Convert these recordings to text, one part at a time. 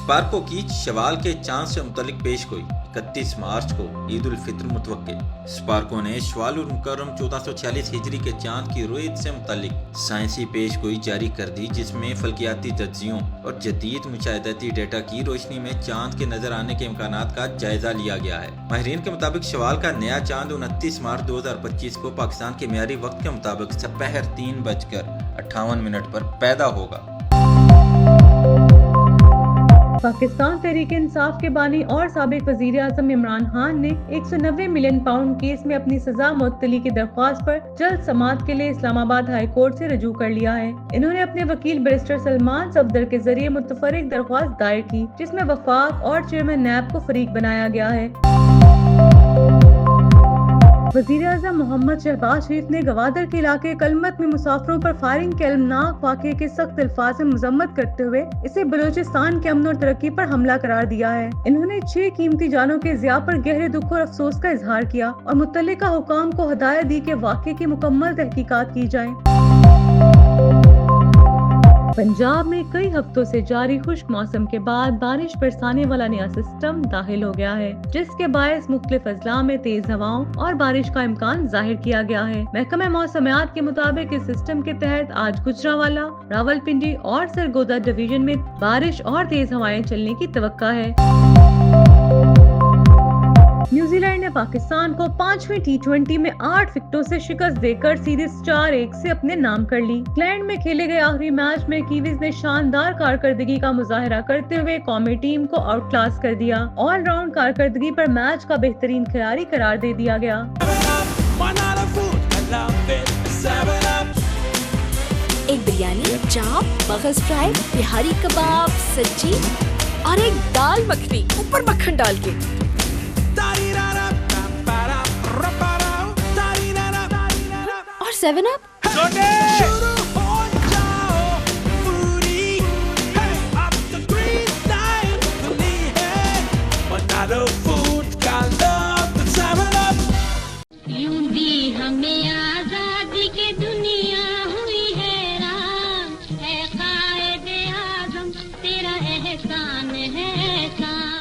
Sparco की शवाल के चांद से मुतल्लिक पेश गोई 31 मार्च को ईद उल फित्र मुतवक्के। स्पार्को ने शवालुल मुकर्रम 1446 हिजरी के चांद की रुयत से मुतल्लिक साइंसी पेश गोई जारी कर दी, जिसमें फल्कियाती तज्जियों और जदीद मुशाहिदाती डेटा की रोशनी में चांद के नजर आने के इम्कानात का जायजा लिया गया है। माहिरीन के मुताबिक शवाल का नया चांद 29 मार्च 2025 को पाकिस्तान के मियारी वक्त के मुताबिक सपहर 3:58 पर पैदा होगा। पाकिस्तान तहरीक इंसाफ के बानी और साबिक वजीर आजम इमरान खान ने 190 मिलियन पाउंड केस में अपनी सजा मुअत्तली की दरख्वास्त पर जल्द समाअत के लिए इस्लामाबाद हाई कोर्ट से रजू कर लिया है। इन्होंने अपने वकील बैरिस्टर सलमान सफदर के जरिए मुतफर्रिक दरख्वास्त दायर की, जिसमें वफाक और चेयरमैन नैब को फरीक बनाया गया है। वज़ीर आज़म मोहम्मद शहबाज शरीफ ने गवादर के इलाके कलमत में मुसाफिरों पर फायरिंग के अलमनाक वाक़े के सख्त अल्फाज में मजम्मत करते हुए इसे बलूचिस्तान के अमन और तरक्की पर हमला करार दिया है। इन्होंने 6 कीमती जानों के ज़िया पर गहरे दुख और अफसोस का इजहार किया और मुतल्लिका हुकाम को हदायत दी कि वाक़े की मुकम्मल तहकीकात की जाए। पंजाब में कई हफ्तों से जारी खुश्क मौसम के बाद बारिश बरसाने वाला नया सिस्टम दाखिल हो गया है, जिसके बायस मुख्तलिफ अजला में तेज हवाओं और बारिश का इम्कान जाहिर किया गया है। महकमा मौसमियात के मुताबिक इस सिस्टम के तहत आज गुजरांवाला, रावलपिंडी और सरगोदा डिवीजन में बारिश और तेज हवाएं चलने की तवक्का है। न्यूजीलैंड ने पाकिस्तान को 5वीं T20 में 8 विकेटों से शिकस्त देकर सीरीज 4-1 से अपने नाम कर ली। इंग्लैंड में खेले गए आखिरी मैच में कीवीज ने शानदार कारकर्दगी का मुजाहरा करते हुए कौमी टीम को आउट क्लास कर दिया। ऑलराउंड कारकर्दगी पर मैच का बेहतरीन खिलाड़ी करार दे दिया गया। एक बिरयानी, चाप, मगज फ्राई, बिहारी कबाब, सब्जी और एक दाल मखनी ऊपर मक्खन डाल के। और 7 अप। यूं दी हमें आजादी की दुनिया हुई हैरान, है कायदे आज़म तेरा एहसान है एहसान।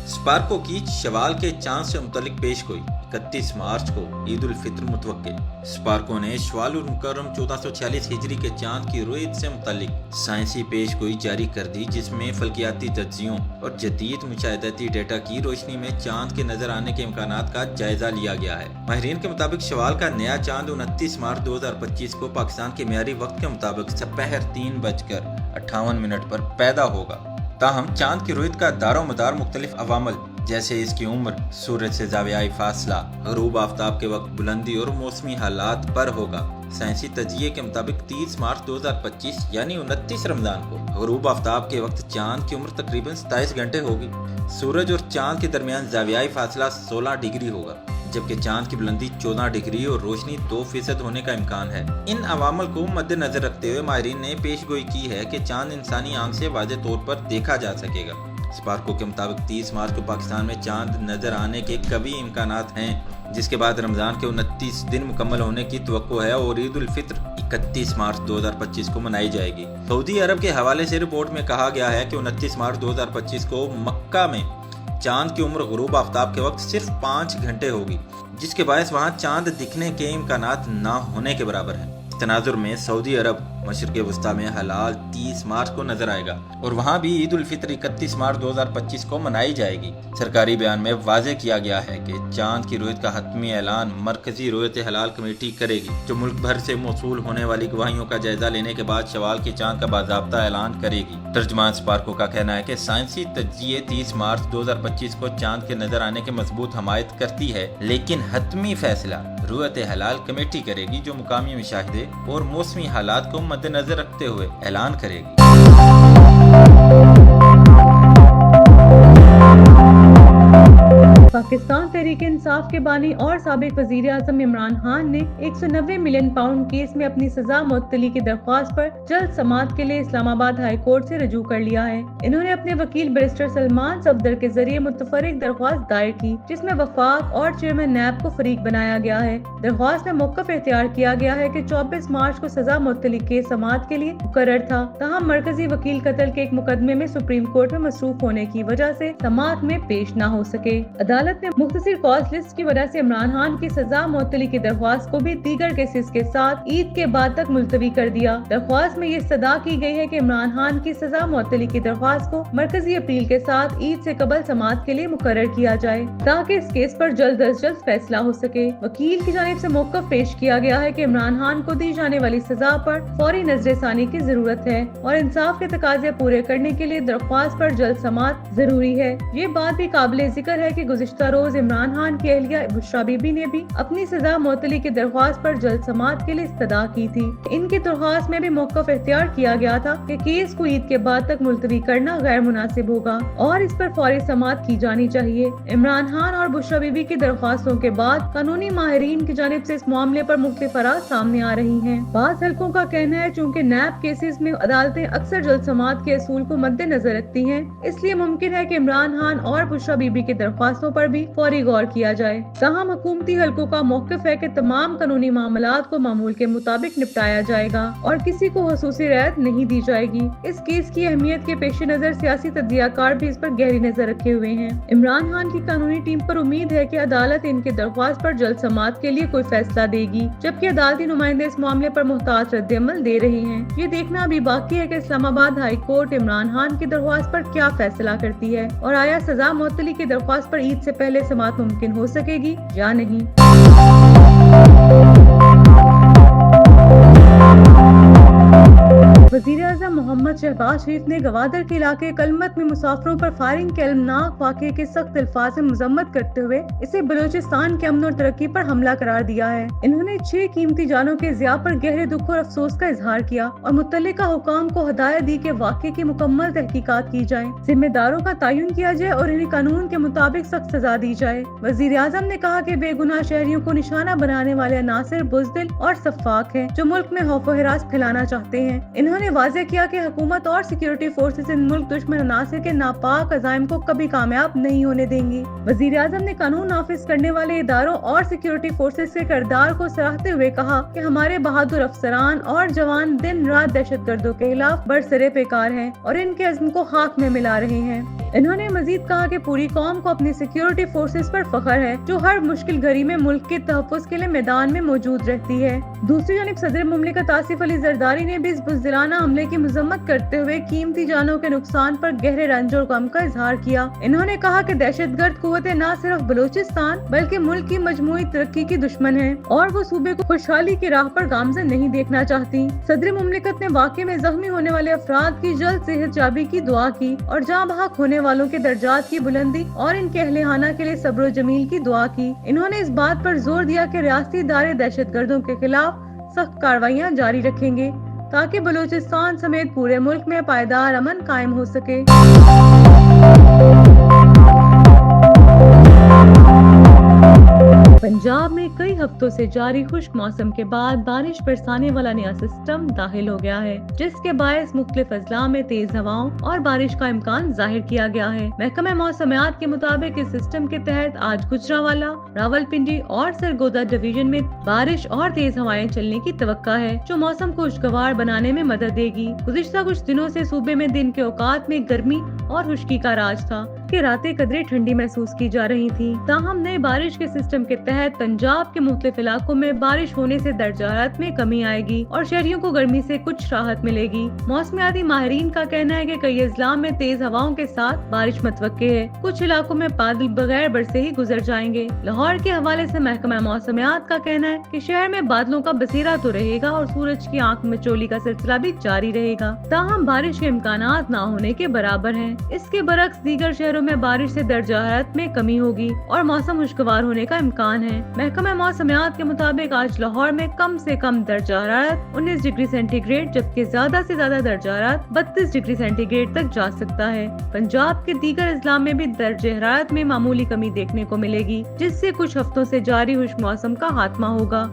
स्पार्को की शवाल के चांद से मुतल्लिक पेश गोई 31 मार्च को ईद उल फित्र मुतवक्के। स्पार्को ने शवालुल मुकर्रम 1446 हिजरी के चांद की रुयत से मुतल्लिक साइंसी पेश गोई जारी कर दी, जिसमें फल्कियाती तज्जियों और जदीद मुशाहिदाती डेटा की रोशनी में चांद के नजर आने के इम्कानात का जायजा लिया गया है। माहिरीन के मुताबिक शवाल का नया चांद 29 मार्च 2025 को पाकिस्तान के मियारी वक्त के मुताबिक सपहर 3:58 पर पैदा होगा। ताहम चांद की रुयत का दारो मदार मुख्तलिफ अवामल जैसे इसकी उम्र, सूरज से ज़ावियाई फासला, गरूब आफ्ताब के वक्त बुलंदी और मौसमी हालात पर होगा। साइंसी तजिए के मुताबिक 30 मार्च 2025 यानी 29 रमजान को गरूब आफ्ताब के वक्त चांद की उम्र तकरीबन 27 घंटे होगी। सूरज और चांद के दरमियान ज़ावियाई फासला 16 डिग्री होगा, जबकि चांद की बुलंदी 14 डिग्री और रोशनी 2% होने का इम्कान है। इन अवामल को मद्देनजर रखते हुए माहिरीन ने पेशगोई की है कि चांद इंसानी आंख से वाज़ेह तौर पर देखा जा सकेगा। स्पार्को के मुताबिक 30 मार्च को पाकिस्तान में चांद नजर आने के कभी इम्कानात हैं, जिसके बाद रमजान के 29 दिन मुकम्मल होने की तवक्को है और ईद उल फित्र 31 मार्च 2025 को मनाई जाएगी। सऊदी अरब के हवाले से रिपोर्ट में कहा गया है कि 29 मार्च 2025 को मक्का में चांद की उम्र गुरूब आफ्ताब के वक्त सिर्फ 5 घंटे होगी, जिसके बायस वहां चांद दिखने के इम्कानात ना होने के बराबर है। तनाजुर में सऊदी अरब मशरिक़ वस्ता में हलाल 30 मार्च को नजर आएगा और वहाँ भी ईद उल फित्र 31 मार्च 2025 को मनाई जाएगी। सरकारी बयान में वाज़ेह किया गया है कि चांद की रुयत का हतमी ऐलान मरकजी रुयत हलाल कमेटी करेगी, जो मुल्क भर से मौसूल होने वाली गवाहियों का जायजा लेने के बाद शवाल के चांद का बाज़ाब्ता ऐलान करेगी। तर्जमान स्पार्को का कहना है कि साइंसी तजिए 30 मार्च 2025 को चांद के नजर आने के मजबूत हमायत करती है, लेकिन हतमी फैसला रुयत हलाल कमेटी करेगी, जो मुकामी मुशाहिदे और मौसमी हालात को मद्देनजर रखते हुए ऐलान करेगी। पाकिस्तान तहरीक इंसाफ के बानी और साबिक वजीर आजम इमरान खान ने 190 मिलियन पाउंड केस में अपनी सजा मुअत्तली की दरख्वास्त पर जल्द समाअत के लिए इस्लामाबाद हाई कोर्ट से रजू कर लिया है। इन्होंने अपने वकील बैरिस्टर सलमान सफदर के जरिए मुतफर्रिक दरख्वास्त दायर की, जिसमें वफाक और चेयरमैन नैब को फरीक बनाया गया है। दरख्वास्त में मौक़िफ़ इख्तियार किया गया है कि 24 मार्च को सजा मुअत्तली केस समाअत के लिए मुकर्रर था, तहम मरकजी वकील कत्ल के एक मुकदमे में सुप्रीम कोर्ट में मसरूफ होने की वजह से समाअत में पेश न हो सके। अदालत ने मुख्तसर कॉज लिस्ट की वजह से इमरान खान की सजा मुअत्तली की दरख्वास्त को भी दीगर केसेस के साथ ईद के बाद तक मुलतवी कर दिया। दरख्वास्त में ये सदा की गई है कि इमरान खान की सजा मुअत्तली की दरख्वास्त को मरकजी अपील के साथ ईद से कबल समाअत के लिए मुकर्रर किया जाए, ताकि इस केस पर जल्द अज जल्द फैसला हो सके। वकील की जानिब से मौक़िफ़ पेश किया गया है कि इमरान खान को दी जाने वाली सजा पर फौरी नजरसानी की जरूरत है और इंसाफ के तकाजे पूरे करने के लिए दरख्वास्त पर जल्द समाअत जरूरी है। ये बात भी काबिल जिक्र है कि गुज़िश्ता रोज इमरान खान की अहलिया बुशरा बीबी ने भी अपनी सजा मुअत्तली की दरख्वास्त पर जल्द समाअत के लिए इस्तदा की थी। इनकी दरख्वास्त में भी मौक़िफ़ इख्तियार किया गया था कि केस को ईद के बाद तक मुलतवी करना गैर मुनासिब होगा और इस पर फौरी समाअत की जानी चाहिए। इमरान खान और बुशरा बीबी की दरख्वास्तों के बाद कानूनी माहिरीन की जानिब से इस मामले पर मुख्तलिफ आराय सामने आ रही हैं। बाज़ हल्कों का कहना है चूँकि नैब केसेस में अदालतें अक्सर जल्द समाअत के असूल को मद्देनजर रखती हैं, इसलिए मुमकिन है कि इमरान खान और बुशरा बीबी की दरख्वास्तों पर भी फौरी गौर किया जाए। ताहम हुकूमती हल्कों का मौक़िफ़ है कि तमाम कानूनी मामलात को मामूल के मुताबिक निपटाया जाएगा और किसी को हुसूसी रियायत नहीं दी जाएगी। इस केस की अहमियत के पेश नज़र सियासी तज्ज़ियाकार भी इस पर गहरी नजर रखे हुए हैं। इमरान खान की कानूनी टीम पर उम्मीद है कि अदालत इनकी दरख्वास्त पर जल्द समाअत के लिए कोई फैसला देगी, जबकि अदालती नुमाइंदे इस मामले पर मुहतात रद्द-ए-अमल दे रहे हैं। ये देखना अभी बाकी है कि इस्लामाबाद हाई कोर्ट इमरान खान की दरख्वास्त पर क्या फैसला करती है और आया सजा मुअत्तली की दरख्वास्त पर ईद से पहले समाअत मुमकिन हो सकेगी या नहीं। वज़ीर आज़म मोहम्मद शहबाज शरीफ ने गवादर के इलाके कलमत में मुसाफिरों पर फायरिंग के अलमनाक वाक़े के सख्त अल्फाज में मजम्मत करते हुए इसे बलूचिस्तान के अमन और तरक्की पर हमला करार दिया है। इन्होंने 6 कीमती जानों के ज़िया पर गहरे दुख और अफसोस का इजहार किया और मुतल्लिका हुकाम को हदायत दी कि वाक़े की मुकम्मल तहकीकात की जाए, जिम्मेदारों का तयन किया जाए और इन्हें कानून के मुताबिक सख्त सजा दी जाए। वज़ीर आज़म ने कहा कि बेगुनाह शहरियों को निशाना बनाने वाले अनासिर बुज़दिल और सफ़ाक हैं, जो मुल्क में खौफ व हिरास फैलाना चाहते हैं। इन्होंने वाज़ेह किया कि हुकूमत और सिक्योरिटी फोर्सेस इन मुल्क दुश्मन अनासिर के नापाक अज़ाइम को कभी कामयाब नहीं होने देंगी। वज़ीर आज़म ने कानून नाफिज करने वाले इदारों और सिक्योरिटी फोर्सेस के किरदार को सराहते हुए कहा कि हमारे बहादुर अफसरान और जवान दिन रात दहशतगर्दों के खिलाफ बरसरे पेकार हैं और इनके अज़्म को खाक में मिला रहे हैं। इन्होंने मजीद कहा कि पूरी कौम को अपनी सिक्योरिटी फोर्सेस पर फख्र है, जो हर मुश्किल घड़ी में मुल्क के तहफ़्फ़ुज़ के लिए मैदान में मौजूद रहती है। दूसरी जानिब सदर मुमलिकत आसिफ अली जरदारी ने भी इस बुज़दिलाना हमले की मजम्मत करते हुए कीमती जानों के नुकसान पर गहरे रंज और गम का इजहार किया। इन्होंने कहा कि दहशतगर्द कुव्वतें न सिर्फ बलूचिस्तान बल्कि मुल्क की मजमूई तरक्की की दुश्मन है और वो सूबे को खुशहाली की राह पर गामज़न नहीं देखना चाहती। सदर मुमलिकत ने वाक़े में जख्मी होने वाले अफराद की जल्द सेहत याबी की दुआ की और जाँ बहक होने वालों के दर्जात की बुलंदी और इनके अहले-खाना के लिए सब्र जमील की दुआ की। इन्होंने इस बात पर जोर दिया कि रियासती इदारे दहशतगर्दों के खिलाफ सख्त कार्रवाइयाँ जारी रखेंगे ताकि बलूचिस्तान समेत पूरे मुल्क में पायदार अमन कायम हो सके। पंजाब में कई हफ्तों से जारी खुश्क मौसम के बाद बारिश बरसाने वाला नया सिस्टम दाखिल हो गया है, जिसके बायस मुख्तलिफ अजला में तेज हवाओं और बारिश का इम्कान जाहिर किया गया है। महकमा मौसमियात के मुताबिक इस सिस्टम के तहत आज गुजरांवाला, रावलपिंडी और सरगोदा डिवीजन में बारिश और तेज हवाएं चलने की तवक्का है, जो मौसम को खुशगवार बनाने में मदद देगी। गुज़िश्ता कुछ दिनों से सूबे में दिन के औकात में गर्मी और खुश्की का राज था कि रातें कदरे ठंडी महसूस की जा रही थी। ताहम नए बारिश के सिस्टम के तहत पंजाब के मुख्तलिफ इलाकों में बारिश होने से दर्जा हरारत में कमी आएगी और शहरियों को गर्मी से कुछ राहत मिलेगी। मौसमियाती माहिरीन का कहना है कि कई अजला में तेज हवाओं के साथ बारिश मुतवक्के है। कुछ इलाकों में बादल बगैर बरसे ही गुजर जाएंगे। लाहौर के हवाले से महकमा मौसमियात का कहना है कि शहर में बादलों का बसेरा तो रहेगा और सूरज की आंख मचोली का सिलसिला भी जारी रहेगा, ताहम बारिश के इम्कानात न होने के बराबर हैं। इसके बरक्स दीगर शहरों شہروں میں بارش سے درجہ حرارت میں کمی ہوگی اور موسم خوشگوار ہونے کا امکان ہے۔ محکمہ موسمیات کے مطابق آج لاہور میں کم سے کم درجہ حرارت 19 ڈگری سینٹی گریڈ جبکہ زیادہ سے زیادہ درجہ حرارت 32 ڈگری سینٹی گریڈ تک جا سکتا ہے۔ پنجاب کے دیگر اضلاع میں بھی درجہ حرارت میں معمولی کمی دیکھنے کو ملے گی، جس سے کچھ ہفتوں سے جاری خشک موسم کا خاتمہ ہوگا۔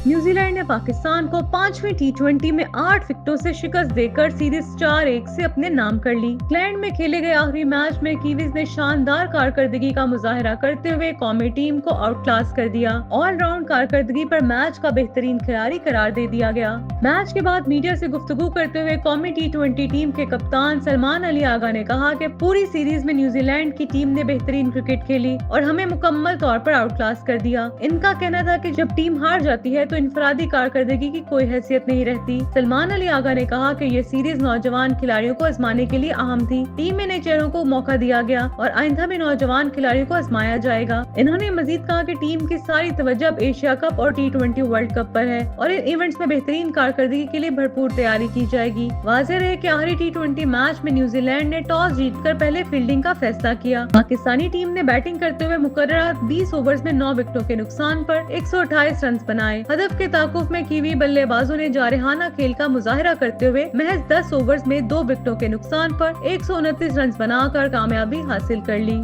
نیوزی لینڈ نے پاکستان کو 5ویں T20 میں 8 وکٹوں سے شکست دے کر سیریز 4-1 سے اپنے نام کر لی۔ انگلینڈ میں کھیلے گئے آخری میچ میں کیویز نے شاندار کارکردگی کا مظاہرہ کرتے ہوئے قومی ٹیم کو آؤٹ کلاس کر دیا۔ آل راؤنڈ کارکردگی پر میچ کا بہترین کھلاڑی قرار دے دیا گیا۔ میچ کے بعد میڈیا سے گفتگو کرتے ہوئے قومی T20 ٹیم کے کپتان سلمان علی آغا نے کہا کہ پوری سیریز میں نیوزی لینڈ کی ٹیم نے بہترین کرکٹ کھیلی اور ہمیں مکمل طور پر آؤٹ کلاس کر دیا۔ ان کا کہنا تھا کہ جب ٹیم ہار جاتی ہے تو انفرادی کارکردگی کی کوئی حیثیت نہیں رہتی۔ سلمان علی آغا نے کہا کہ یہ سیریز نوجوان کھلاڑیوں کو آزمانے کے لیے اہم تھی۔ ٹیم میں نئے چہروں کو موقع دیا گیا اور آئندہ بھی نوجوان کھلاڑیوں کو آزمایا جائے گا۔ انہوں نے مزید کہا کہ ٹیم کی ساری توجہ اب ایشیا کپ اور T20 ورلڈ کپ پر ہے اور ان ایونٹس میں بہترین کارکردگی کے لیے بھرپور تیاری کی جائے گی۔ واضح رہے کہ آخری T20 میچ میں نیوزی لینڈ نے ٹاس جیت کر پہلے فیلڈنگ کا فیصلہ کیا۔ پاکستانی ٹیم نے بیٹنگ کرتے ہوئے مقررہ 20 اوورز میں 9 وکٹوں کے نقصان پر 128 رنز بنائے۔ ہدف کے تعاقب میں کیوی بلے بازوں نے جارحانہ کھیل کا مظاہرہ کرتے ہوئے محض 10 اوورز میں 2 وکٹوں کے نقصان پر 129 رنز بنا کر کامیابی حاصل کر لی۔